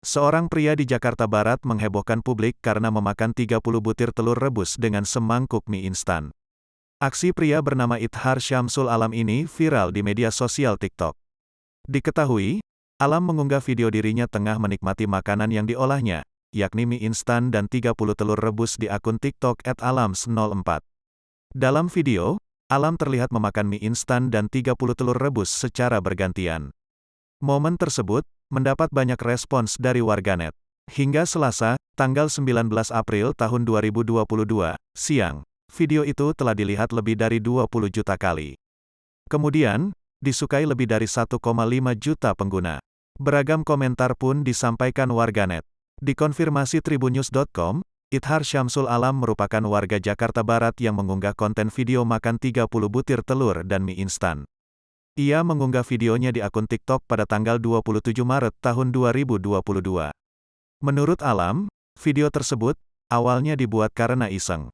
Seorang pria di Jakarta Barat menghebohkan publik karena memakan 30 butir telur rebus dengan semangkuk mie instan. Aksi pria bernama Ithar Syamsul Alam ini viral di media sosial TikTok. Diketahui, Alam mengunggah video dirinya tengah menikmati makanan yang diolahnya, yakni mie instan dan 30 telur rebus di akun TikTok @alams04. Dalam video, Alam terlihat memakan mie instan dan 30 telur rebus secara bergantian. Momen tersebut mendapat banyak respons dari warganet. Hingga Selasa, tanggal 19 April tahun 2022, siang, video itu telah dilihat lebih dari 20 juta kali. Kemudian, disukai lebih dari 1,5 juta pengguna. Beragam komentar pun disampaikan warganet. Dikonfirmasi tribunnews.com, Ithar Syamsul Alam merupakan warga Jakarta Barat yang mengunggah konten video makan 30 butir telur dan mie instan. Ia mengunggah videonya di akun TikTok pada tanggal 27 Maret tahun 2022. Menurut Alam, video tersebut awalnya dibuat karena iseng.